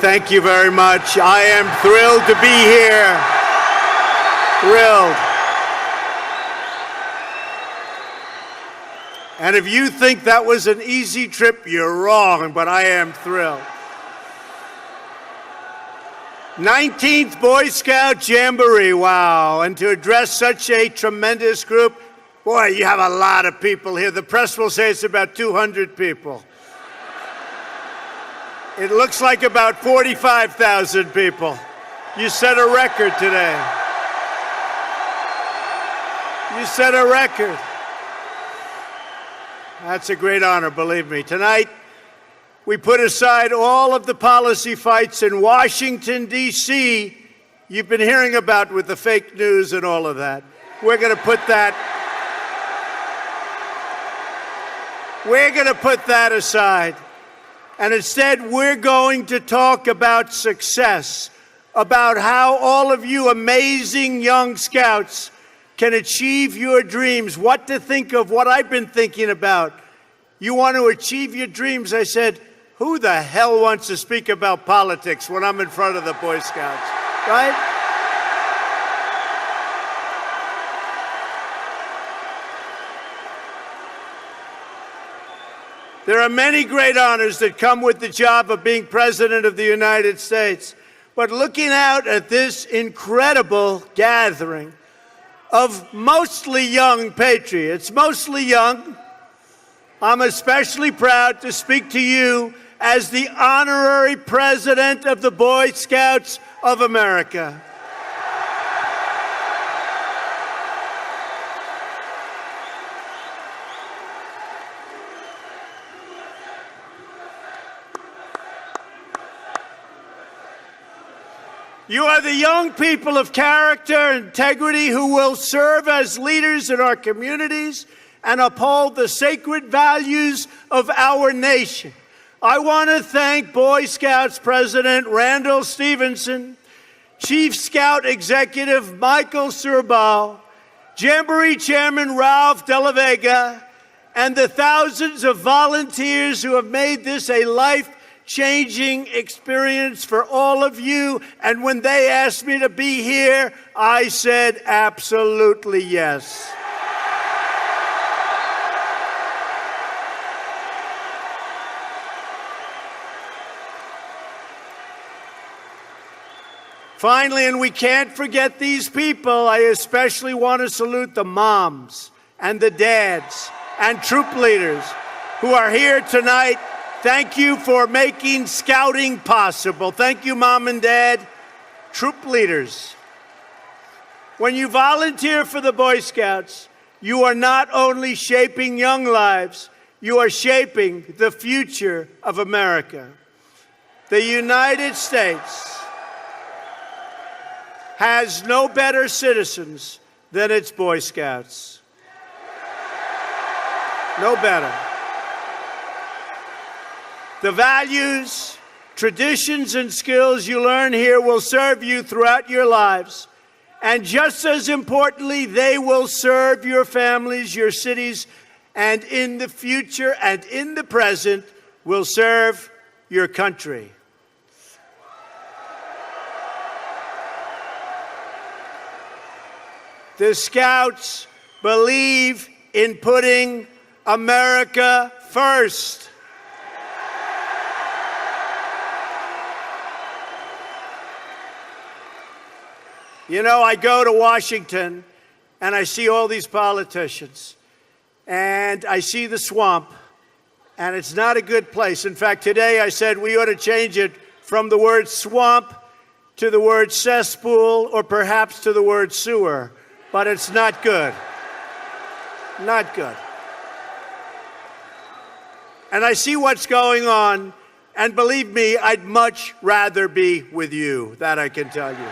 Thank you very much. I am thrilled to be here. Thrilled. And if you think that was an easy trip, you're wrong, but I am thrilled. 19th Boy Scout Jamboree, wow. And to address such a tremendous group, boy, you have a lot of people here. The press will say it's about 200 people. It looks like about 45,000 people. You set a record today. You set a record. That's a great honor, believe me. Tonight, we put aside all of the policy fights in Washington, D.C. you've been hearing about with the fake news and all of that. We're going to put that aside. And instead, we're going to talk about success, about how all of you amazing young scouts can achieve your dreams, what to think of, what I've been thinking about. You want to achieve your dreams? I said, who the hell wants to speak about politics when I'm in front of the Boy Scouts, right? There are many great honors that come with the job of being President of the United States. But looking out at this incredible gathering of mostly young patriots, mostly young, I'm especially proud to speak to you as the honorary President of the Boy Scouts of America. You are the young people of character and integrity who will serve as leaders in our communities and uphold the sacred values of our nation. I want to thank Boy Scouts President Randall Stevenson, Chief Scout Executive Michael Surbal, Jamboree Chairman Ralph De La Vega, and the thousands of volunteers who have made this a life-changing experience for all of you. And when they asked me to be here, I said absolutely yes. Finally, and we can't forget these people, I especially want to salute the moms and the dads and troop leaders who are here tonight. Thank you for making scouting possible. Thank you, Mom and Dad. Troop leaders, when you volunteer for the Boy Scouts, you are not only shaping young lives, you are shaping the future of America. The United States has no better citizens than its Boy Scouts. No better. The values, traditions, and skills you learn here will serve you throughout your lives. And just as importantly, they will serve your families, your cities, and in the future and in the present will serve your country. The Scouts believe in putting America first. You know, I go to Washington and I see all these politicians and I see the swamp, and it's not a good place. In fact, today I said we ought to change it from the word swamp to the word cesspool, or perhaps to the word sewer. But it's not good. Not good. And I see what's going on, and believe me, I'd much rather be with you. That I can tell you.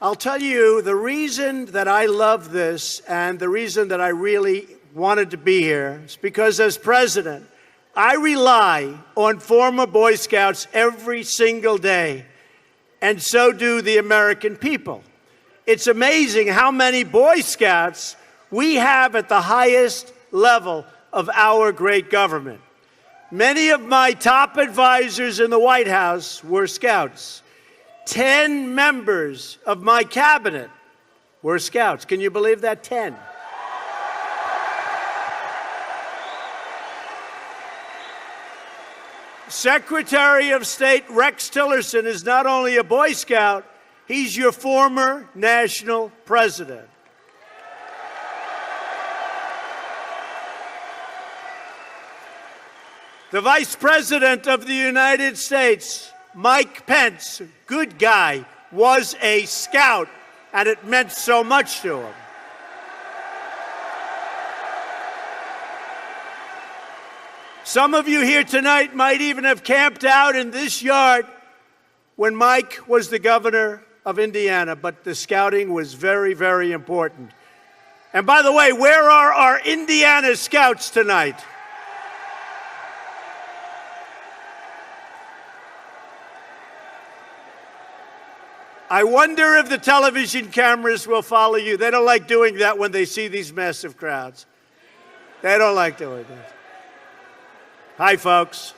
I'll tell you the reason that I love this and the reason that I really wanted to be here is because as president, I rely on former Boy Scouts every single day, and so do the American people. It's amazing how many Boy Scouts we have at the highest level of our great government. Many of my top advisors in the White House were Scouts. 10 members of my cabinet were Scouts. Can you believe that? 10. Secretary of State Rex Tillerson is not only a Boy Scout, he's your former national president. The Vice President of the United States, Mike Pence, good guy, was a Scout, and it meant so much to him. Some of you here tonight might even have camped out in this yard when Mike was the governor of Indiana, but the scouting was very, very important. And by the way, where are our Indiana Scouts tonight? I wonder if the television cameras will follow you. They don't like doing that when they see these massive crowds. They don't like doing that. Hi, folks.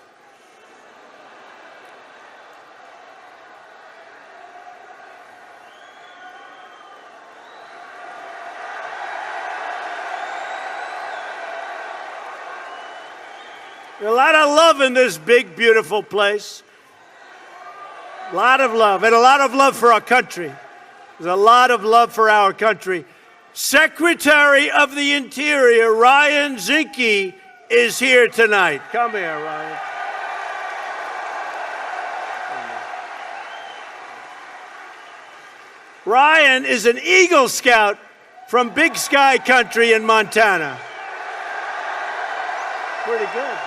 There's a lot of love in this big, beautiful place. A lot of love, and a lot of love for our country. There's a lot of love for our country. Secretary of the Interior, Ryan Zinke, is here tonight. Come here, Ryan. Ryan is an Eagle Scout from Big Sky Country in Montana. Pretty good.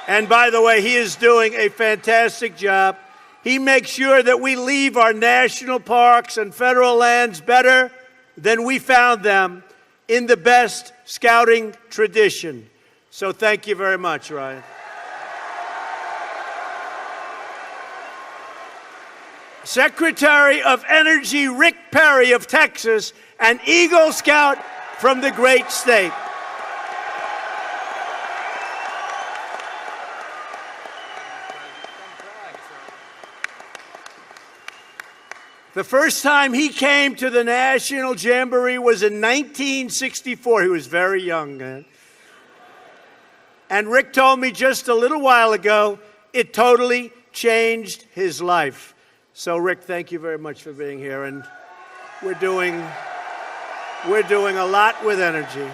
And by the way, he is doing a fantastic job. He makes sure that we leave our national parks and federal lands better than we found them, in the best scouting tradition. So thank you very much, Ryan. Secretary of Energy Rick Perry of Texas, an Eagle Scout from the great state. The first time he came to the National Jamboree was in 1964. He was very young then. And Rick told me just a little while ago, it totally changed his life. So, Rick, thank you very much for being here. And we're doing a lot with energy.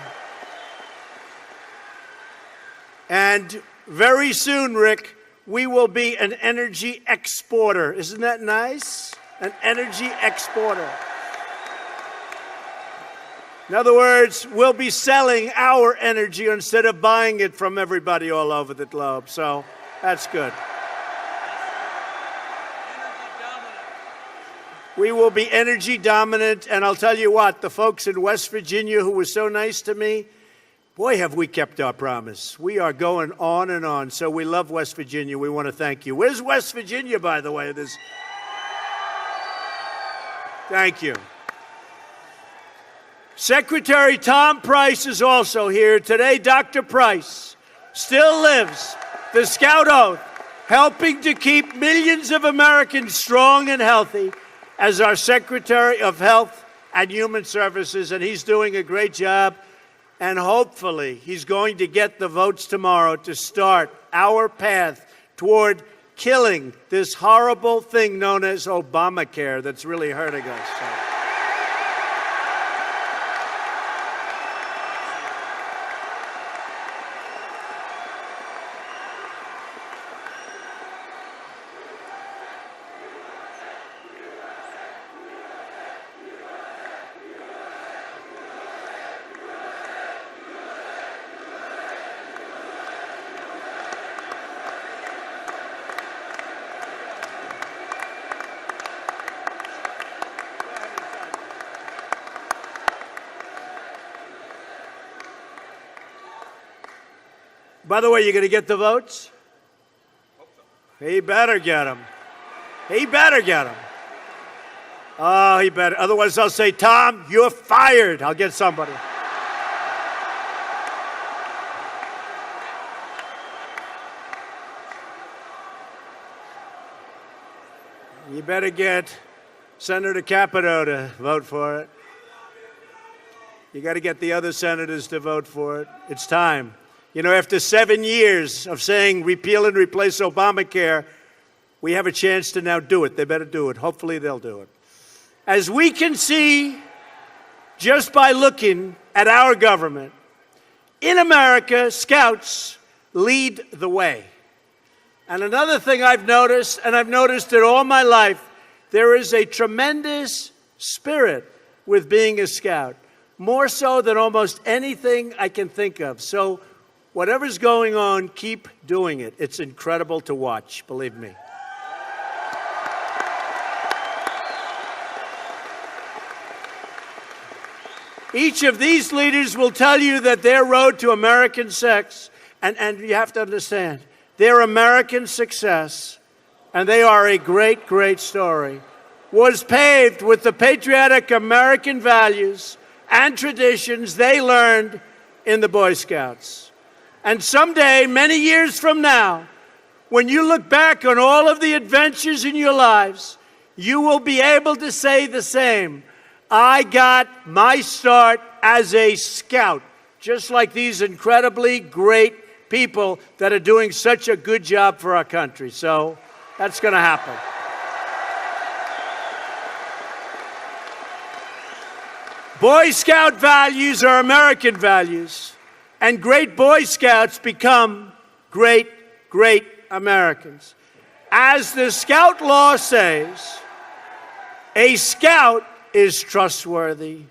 And very soon, Rick, we will be an energy exporter. Isn't that nice? An energy exporter. In other words, we'll be selling our energy instead of buying it from everybody all over the globe. So that's good. We will be energy dominant. And I'll tell you what, the folks in West Virginia who were so nice to me, boy, have we kept our promise. We are going on and on. So we love West Virginia. We want to thank you. Where's West Virginia, by the way? Thank you. Secretary Tom Price is also here today. Dr. Price still lives the Scout Oath, helping to keep millions of Americans strong and healthy as our Secretary of Health and Human Services, and he's doing a great job. And hopefully he's going to get the votes tomorrow to start our path toward killing this horrible thing known as Obamacare that's really hurting us. By the way, you going to get the votes? He better get them. He better get them. Oh, he better. Otherwise, I'll say, Tom, you're fired. I'll get somebody. You better get Senator Capito to vote for it. You got to get the other senators to vote for it. It's time. You know, after 7 years of saying repeal and replace Obamacare, we have a chance to now do it. They better do it. Hopefully they'll do it. As we can see just by looking at our government, in America, Scouts lead the way. And another thing I've noticed, and I've noticed it all my life, there is a tremendous spirit with being a Scout, more so than almost anything I can think of. So whatever's going on, keep doing it. It's incredible to watch, believe me. Each of these leaders will tell you that their road to American sex, and you have to understand, their American success, and they are a great, great story, was paved with the patriotic American values and traditions they learned in the Boy Scouts. And someday, many years from now, when you look back on all of the adventures in your lives, you will be able to say the same. I got my start as a Scout, just like these incredibly great people that are doing such a good job for our country. So that's going to happen. Boy Scout values are American values, and great Boy Scouts become great, great Americans. As the Scout law says, a Scout is trustworthy,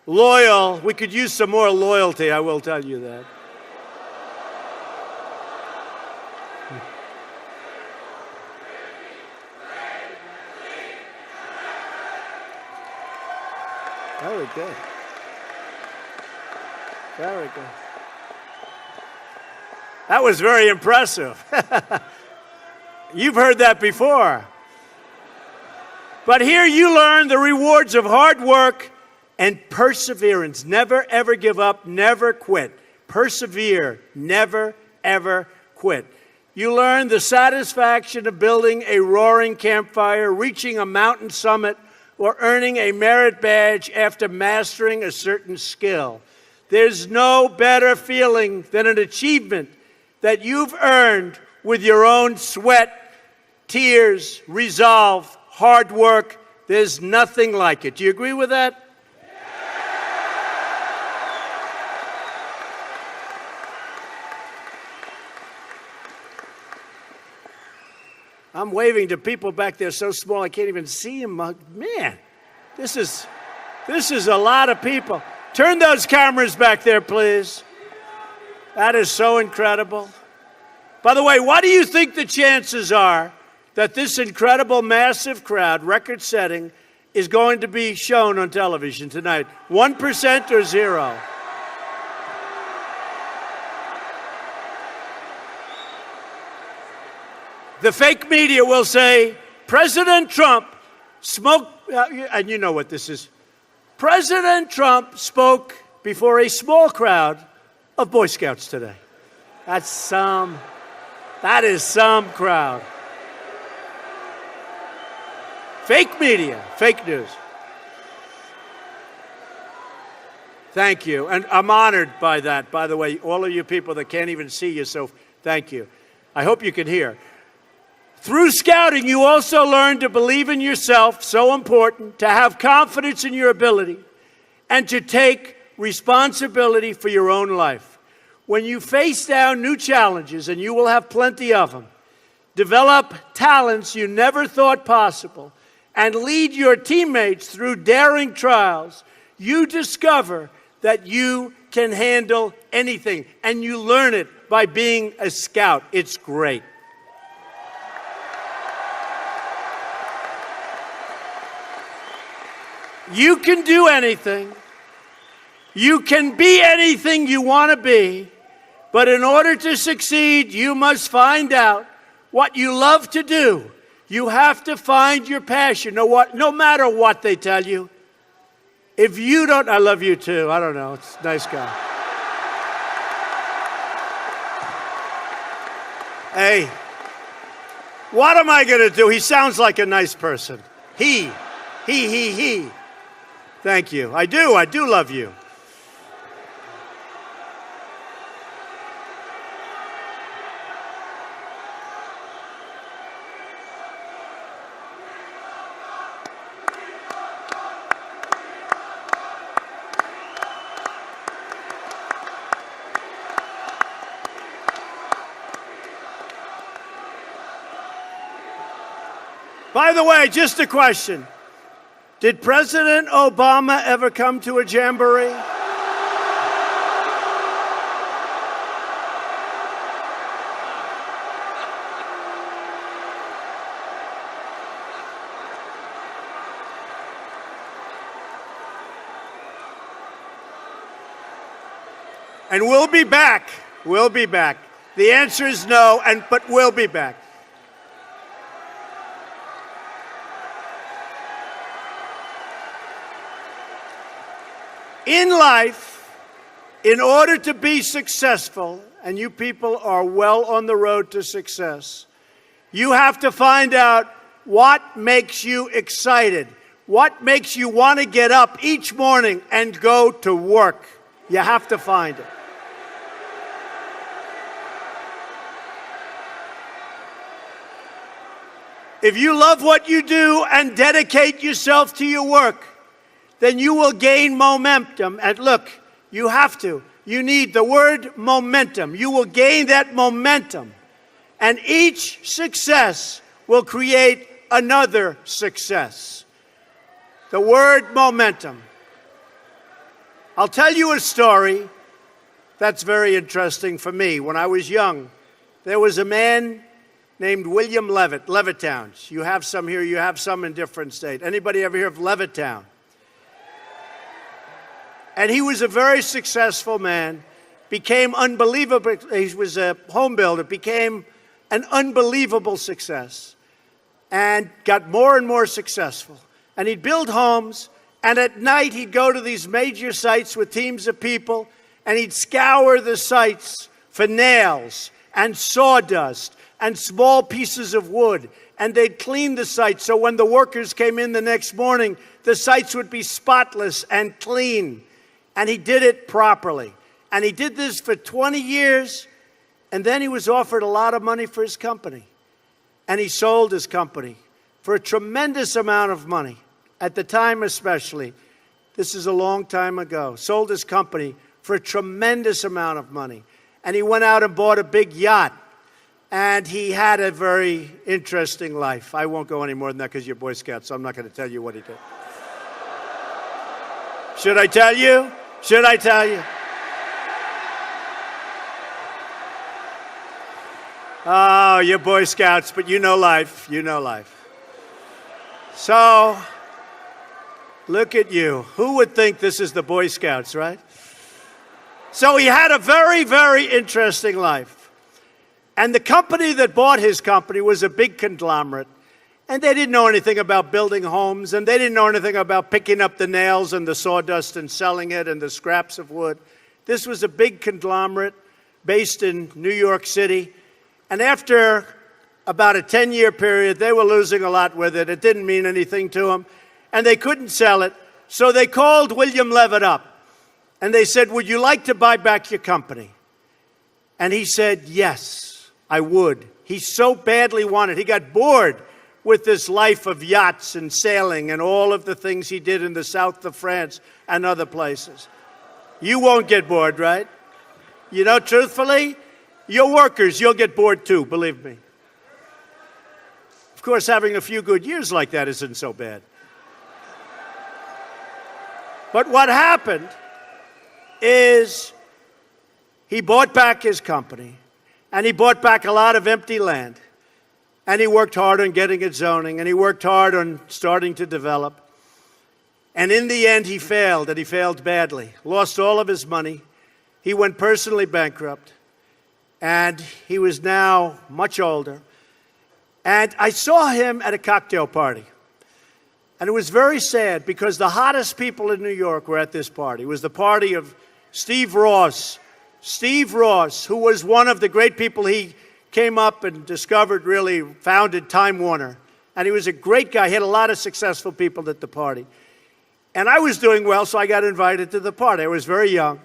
loyal. We could use some more loyalty, I will tell you that. Very good. Very good. That was very impressive. You've heard that before. But here you learn the rewards of hard work and perseverance. Never, ever give up. Never quit. Persevere. Never, ever quit. You learn the satisfaction of building a roaring campfire, reaching a mountain summit, or earning a merit badge after mastering a certain skill. There's no better feeling than an achievement that you've earned with your own sweat, tears, resolve, hard work. There's nothing like it. Do you agree with that? I'm waving to people back there so small I can't even see them. Man, this is a lot of people. Turn those cameras back there, please. That is so incredible. By the way, what do you think the chances are that this incredible, massive crowd, record-setting, is going to be shown on television tonight? 1% or 0? The fake media will say, President Trump spoke, and you know what this is. President Trump spoke before a small crowd of Boy Scouts today. That is some crowd. Fake media, fake news. Thank you. And I'm honored by that, by the way, all of you people that can't even see you, so thank you. I hope you can hear. Through scouting, you also learn to believe in yourself, so important, to have confidence in your ability, and to take responsibility for your own life. When you face down new challenges, and you will have plenty of them, develop talents you never thought possible, and lead your teammates through daring trials, you discover that you can handle anything, and you learn it by being a Scout. It's great. You can do anything. You can be anything you want to be. But in order to succeed, you must find out what you love to do. You have to find your passion, no matter what they tell you. If you don't, I love you too. I don't know. It's a nice guy. Hey, what am I going to do? He sounds like a nice person. He. Thank you. I do love you. By the way, just a question. Did President Obama ever come to a jamboree? And we'll be back. We'll be back. The answer is no, but we'll be back. In life, in order to be successful, and you people are well on the road to success, you have to find out what makes you excited, what makes you want to get up each morning and go to work. You have to find it. If you love what you do and dedicate yourself to your work, then you will gain momentum. And look, you have to. You need the word momentum. You will gain that momentum. And each success will create another success. The word momentum. I'll tell you a story that's very interesting for me. When I was young, there was a man named William Levitt, Levittown. You have some here, you have some in different states. Anybody ever hear of Levittown? And he was a very successful man, became unbelievable. He was a home builder, became an unbelievable success, and got more and more successful. And he'd build homes, and at night he'd go to these major sites with teams of people, and he'd scour the sites for nails and sawdust and small pieces of wood. And they'd clean the sites, so when the workers came in the next morning, the sites would be spotless and clean. And he did it properly. And he did this for 20 years, and then he was offered a lot of money for his company. And he sold his company for a tremendous amount of money. At the time especially, this is a long time ago, sold his company for a tremendous amount of money. And he went out and bought a big yacht. And he had a very interesting life. I won't go any more than that because you're Boy Scouts, so I'm not going to tell you what he did. Should I tell you? Should I tell you? Oh, you're Boy Scouts, but you know life. You know life. So, look at you. Who would think this is the Boy Scouts, right? So he had a very, very interesting life. And the company that bought his company was a big conglomerate. And they didn't know anything about building homes, and they didn't know anything about picking up the nails and the sawdust and selling it and the scraps of wood. This was a big conglomerate based in New York City. And after about a 10-year period, they were losing a lot with it. It didn't mean anything to them, and they couldn't sell it. So they called William Levitt up, and they said, "Would you like to buy back your company?" And he said, "Yes, I would." He so badly wanted. He got bored with this life of yachts and sailing and all of the things he did in the south of France and other places. You won't get bored, right? You know, truthfully, your workers, you'll get bored too, believe me. Of course, having a few good years like that isn't so bad. But what happened is he bought back his company, and he bought back a lot of empty land. And he worked hard on getting it zoning, and he worked hard on starting to develop. And in the end, he failed, and he failed badly. Lost all of his money. He went personally bankrupt. And he was now much older. And I saw him at a cocktail party. And it was very sad because the hottest people in New York were at this party. It was the party of Steve Ross. Steve Ross, who was one of the great people, he came up and discovered, really founded Time Warner. And he was a great guy. He had a lot of successful people at the party. And I was doing well, so I got invited to the party. I was very young.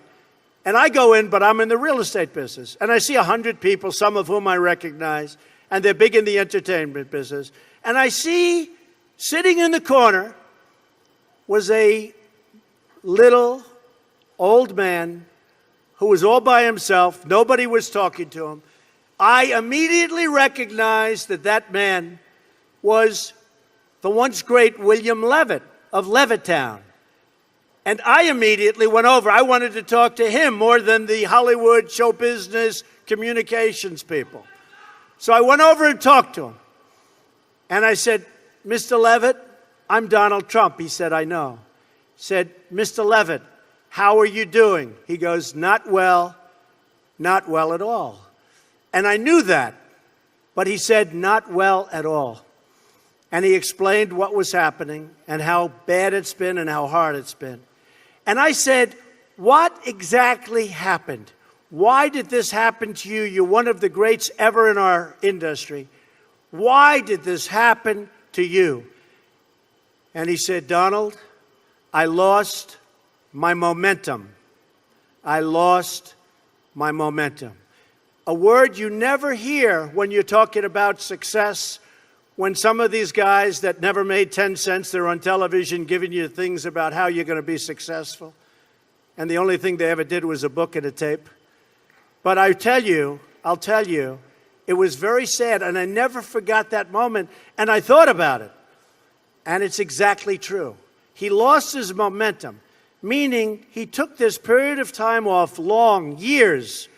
And I go in, but I'm in the real estate business. And I see 100 people, some of whom I recognize, and they're big in the entertainment business. And I see, sitting in the corner, was a little old man who was all by himself. Nobody was talking to him. I immediately recognized that that man was the once great William Levitt of Levittown. And I immediately went over. I wanted to talk to him more than the Hollywood show business communications people. So I went over and talked to him. And I said, Mr. Levitt, I'm Donald Trump. He said, I know. I said, Mr. Levitt, how are you doing? He goes, not well at all. And I knew that. But he said, not well at all. And he explained what was happening and how bad it's been and how hard it's been. And I said, what exactly happened? Why did this happen to you? You're one of the greats ever in our industry. Why did this happen to you? And he said, Donald, I lost my momentum. I lost my momentum. A word you never hear when you're talking about success. When some of these guys that never made 10 cents, they're on television giving you things about how you're going to be successful. And the only thing they ever did was a book and a tape. But I'll tell you, it was very sad. And I never forgot that moment. And I thought about it. And it's exactly true. He lost his momentum, meaning he took this period of time off, long, years.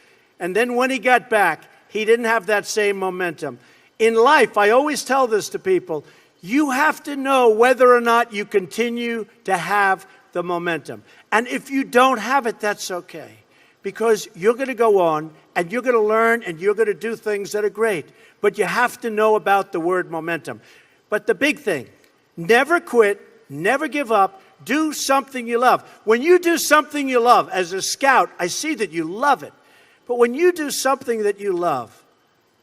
And then when he got back, he didn't have that same momentum. In life, I always tell this to people, you have to know whether or not you continue to have the momentum. And if you don't have it, that's okay. Because you're going to go on, and you're going to learn, and you're going to do things that are great. But you have to know about the word momentum. But the big thing, never quit, never give up, do something you love. When you do something you love, as a scout, I see that you love it. But when you do something that you love,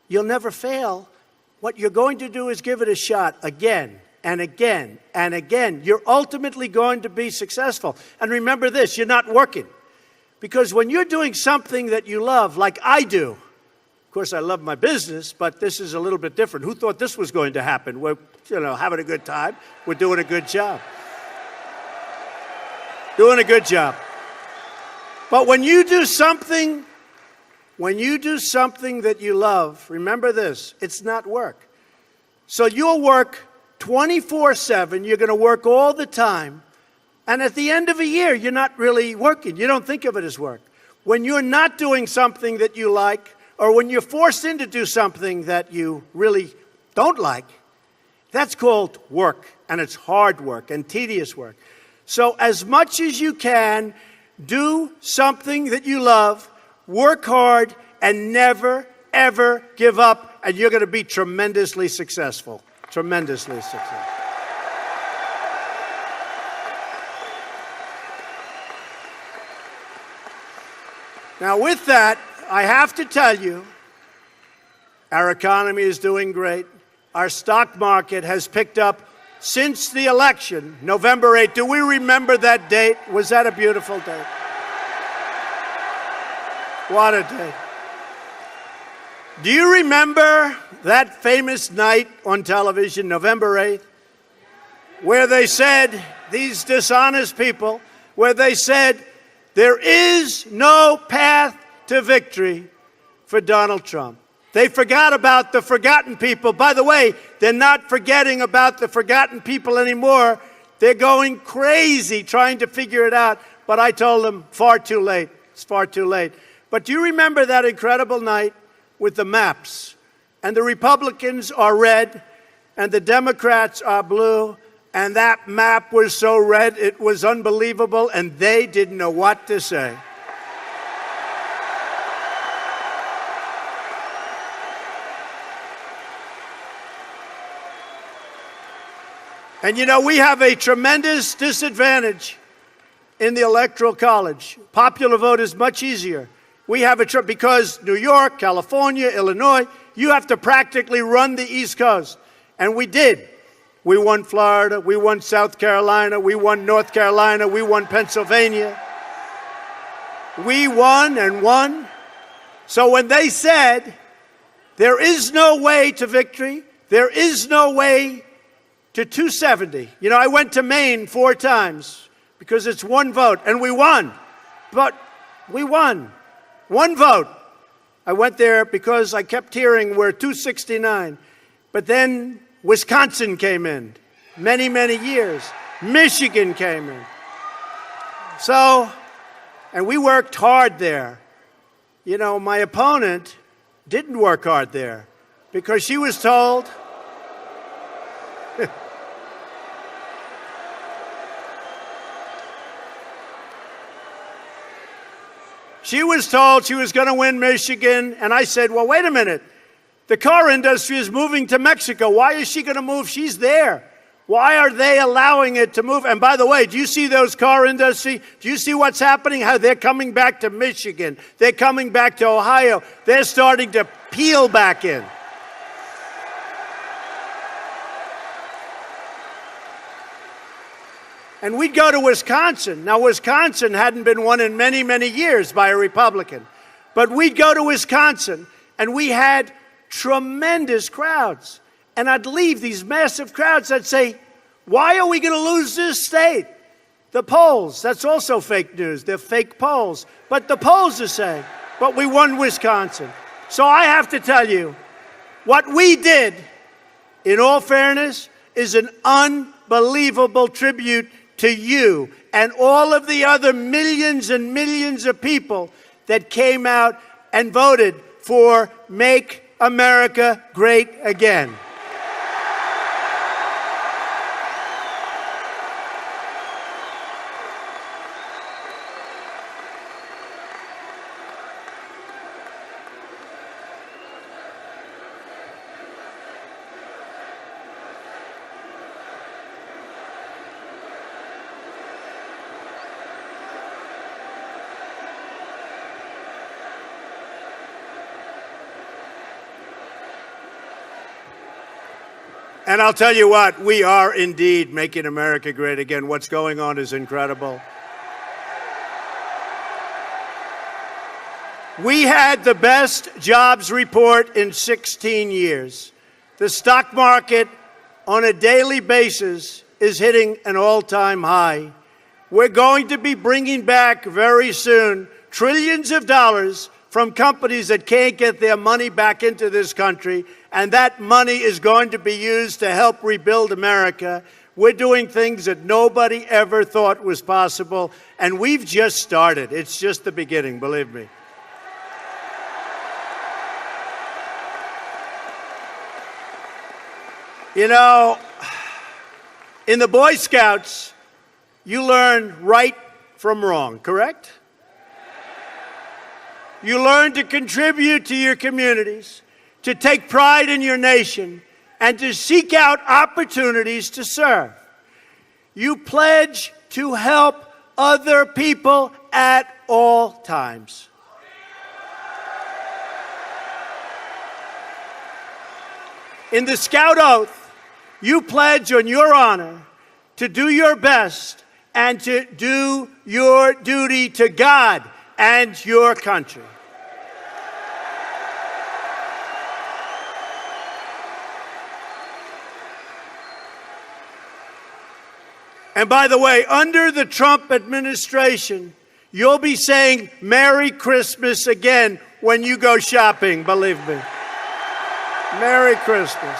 you'll never fail. What you're going to do is give it a shot again and again and again. You're ultimately going to be successful. And remember this, you're not working. Because when you're doing something that you love, like I do, of course I love my business, but this is a little bit different. Who thought this was going to happen? We're, having a good time. We're doing a good job. Doing a good job. But when you do something that you love, remember this, it's not work. So you'll work 24/7, you're going to work all the time, and at the end of a year, you're not really working. You don't think of it as work. When you're not doing something that you like, or when you're forced in to do something that you really don't like, that's called work, and it's hard work and tedious work. So as much as you can, do something that you love, work hard, and never, ever give up, and you're going to be tremendously successful. Tremendously successful. Now, with that, I have to tell you, our economy is doing great. Our stock market has picked up since the election, November 8th. Do we remember that date? Was that a beautiful day? What a day. Do you remember that famous night on television, November 8th, where they said, these dishonest people, where they said, there is no path to victory for Donald Trump. They forgot about the forgotten people. By the way, they're not forgetting about the forgotten people anymore. They're going crazy trying to figure it out. But I told them, far too late. It's far too late. But do you remember that incredible night with the maps? And the Republicans are red, and the Democrats are blue, and that map was so red, it was unbelievable, and they didn't know what to say. And you know, we have a tremendous disadvantage in the Electoral College. Popular vote is much easier. We have because New York, California, Illinois, you have to practically run the East Coast. And we did. We won Florida, we won South Carolina, we won North Carolina, we won Pennsylvania. We won and won. So when they said, there is no way to victory, there is no way to 270. You know, I went to Maine 4 times because it's one vote, and we won. But we won. One vote. I went there because I kept hearing we're 269. But then Wisconsin came in, many, many years. Michigan came in. So, and we worked hard there. You know, my opponent didn't work hard there because she was told she was told she was going to win Michigan, and I said, well, wait a minute. The car industry is moving to Mexico. Why is she going to move? She's there. Why are they allowing it to move? And by the way, do you see those car industry? Do you see what's happening? How they're coming back to Michigan. They're coming back to Ohio. They're starting to peel back in. And we'd go to Wisconsin. Now, Wisconsin hadn't been won in many, many years by a Republican. But we'd go to Wisconsin, and we had tremendous crowds. And I'd leave these massive crowds. I'd say, why are we going to lose this state? The polls, that's also fake news. They're fake polls. But the polls are saying, but we won Wisconsin. So I have to tell you, what we did, in all fairness, is an unbelievable tribute to you and all of the other millions and millions of people that came out and voted for Make America Great Again. And I'll tell you what, we are indeed making America great again. What's going on is incredible. We had the best jobs report in 16 years. The stock market on a daily basis is hitting an all-time high. We're going to be bringing back very soon trillions of dollars from companies that can't get their money back into this country, and that money is going to be used to help rebuild America. We're doing things that nobody ever thought was possible, and we've just started. It's just the beginning, believe me. You know, in the Boy Scouts, you learn right from wrong, correct? You learn to contribute to your communities, to take pride in your nation, and to seek out opportunities to serve. You pledge to help other people at all times. In the Scout Oath, you pledge on your honor to do your best and to do your duty to God and your country. And by the way, under the Trump administration, you'll be saying Merry Christmas again when you go shopping, believe me. Merry Christmas.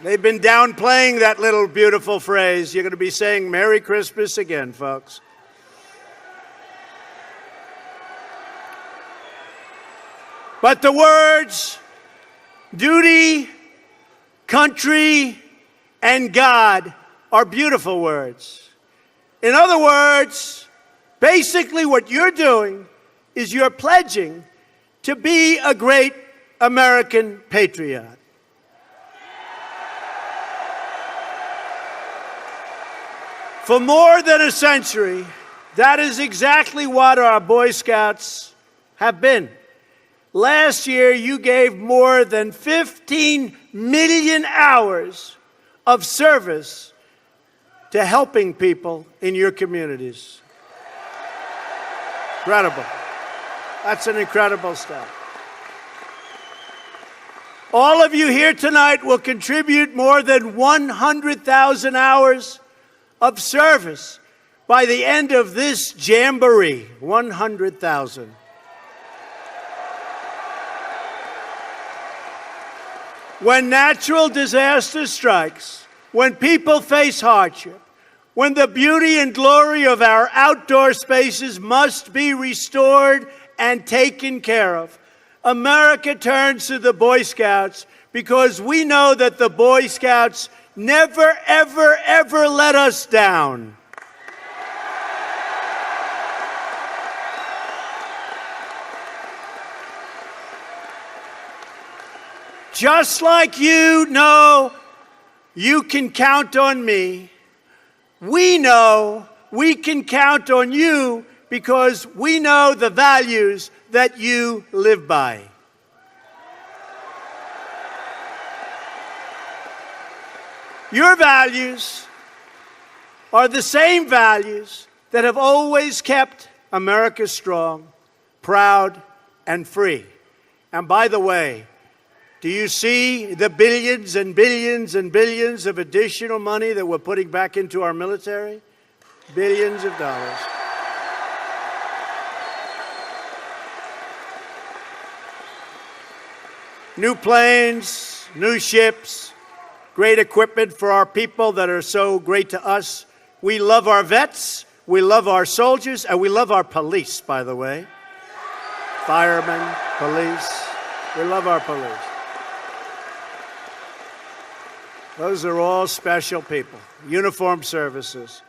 They've been downplaying that little beautiful phrase. You're going to be saying Merry Christmas again, folks. But the words duty, country, and God are beautiful words. In other words, basically what you're doing is you're pledging to be a great American patriot. For more than a century, that is exactly what our Boy Scouts have been. Last year, you gave more than 15 million hours of service to helping people in your communities. Incredible. That's an incredible stat. All of you here tonight will contribute more than 100,000 hours of service by the end of this Jamboree. 100,000. When natural disaster strikes, when people face hardship, when the beauty and glory of our outdoor spaces must be restored and taken care of, America turns to the Boy Scouts because we know that the Boy Scouts never, ever, ever let us down. Just like you know you can count on me, we know we can count on you because we know the values that you live by. Your values are the same values that have always kept America strong, proud, and free. And by the way, do you see the billions and billions and billions of additional money that we're putting back into our military? Billions of dollars. New planes, new ships, great equipment for our people that are so great to us. We love our vets, we love our soldiers, and we love our police, by the way. Firemen, police. We love our police. Those are all special people, uniformed services.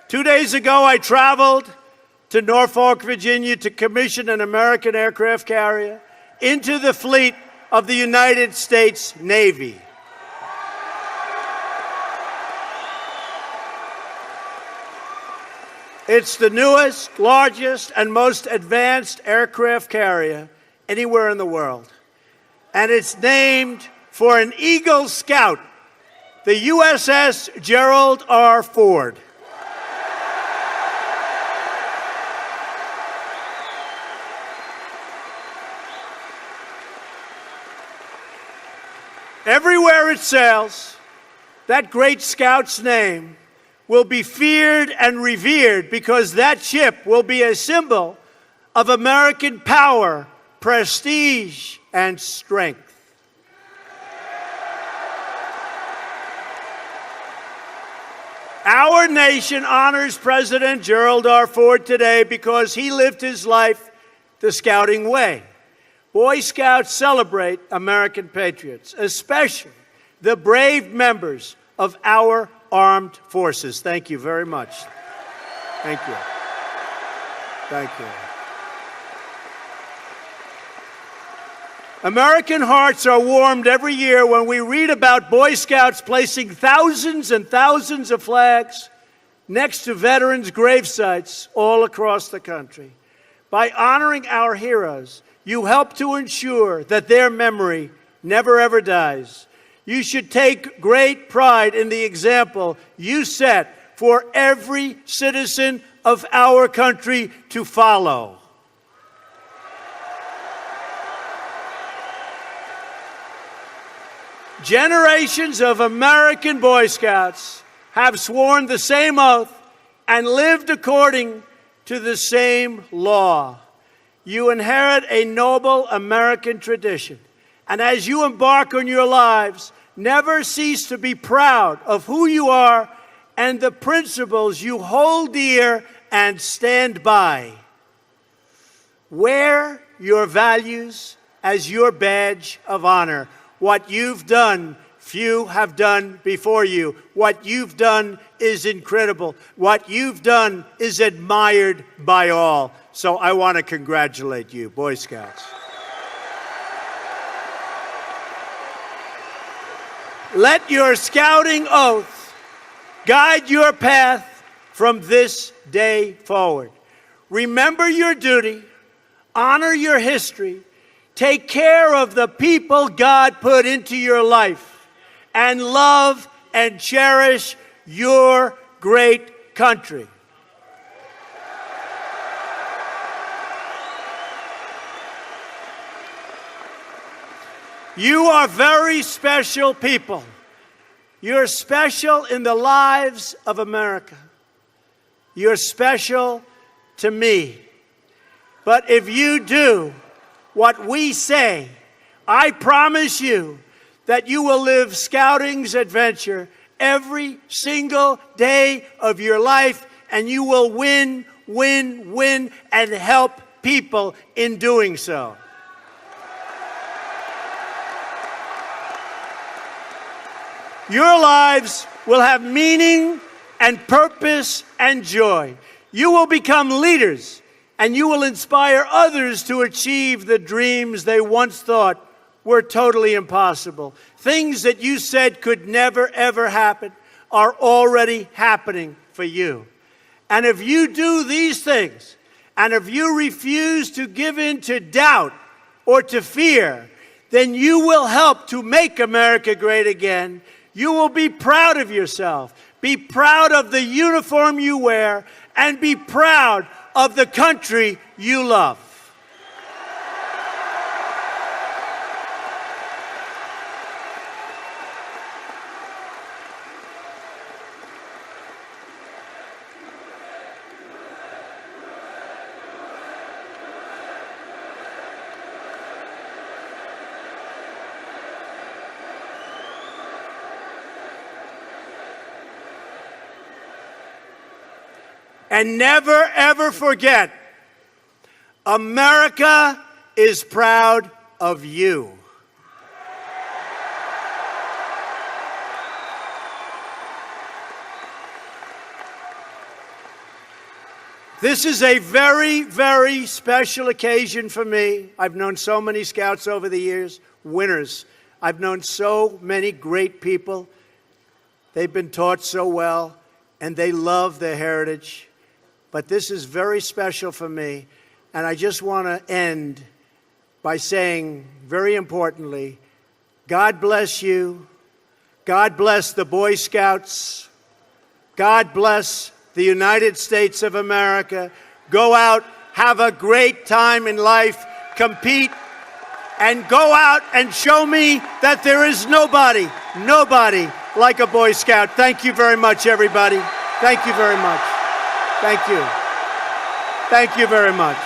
2 days ago, I traveled to Norfolk, Virginia to commission an American aircraft carrier into the fleet of the United States Navy. It's the newest, largest, and most advanced aircraft carrier anywhere in the world. And it's named for an Eagle Scout, the USS Gerald R. Ford. Everywhere it sails, that great scout's name will be feared and revered because that ship will be a symbol of American power, prestige, and strength. Our nation honors President Gerald R. Ford today because he lived his life the scouting way. Boy Scouts celebrate American patriots, especially the brave members of our armed forces. Thank you very much. Thank you. Thank you. American hearts are warmed every year when we read about Boy Scouts placing thousands and thousands of flags next to veterans' grave sites all across the country. By honoring our heroes, you help to ensure that their memory never ever dies. You should take great pride in the example you set for every citizen of our country to follow. Generations of American Boy Scouts have sworn the same oath and lived according to the same law. You inherit a noble American tradition, and as you embark on your lives, never cease to be proud of who you are and the principles you hold dear and stand by. Wear your values as your badge of honor. What you've done, few have done before you. What you've done is incredible. What you've done is admired by all. So I want to congratulate you, Boy Scouts. Let your scouting oath guide your path from this day forward. Remember your duty, honor your history, take care of the people God put into your life, and love and cherish your great country. You are very special people. You're special in the lives of America. You're special to me. But if you do what we say, I promise you that you will live Scouting's adventure every single day of your life, and you will win, win, win, and help people in doing so. Your lives will have meaning and purpose and joy. You will become leaders, and you will inspire others to achieve the dreams they once thought were totally impossible. Things that you said could never, ever happen are already happening for you. And if you do these things, and if you refuse to give in to doubt or to fear, then you will help to make America great again. You will be proud of yourself, be proud of the uniform you wear, and be proud of the country you love. And never, ever forget, America is proud of you. This is a very, very special occasion for me. I've known so many Scouts over the years, winners. I've known so many great people. They've been taught so well, and they love their heritage. But this is very special for me, and I just want to end by saying, very importantly, God bless you. God bless the Boy Scouts. God bless the United States of America. Go out, have a great time in life, compete, and go out and show me that there is nobody like a Boy Scout. Thank you very much, everybody. Thank you very much. Thank you. Thank you very much.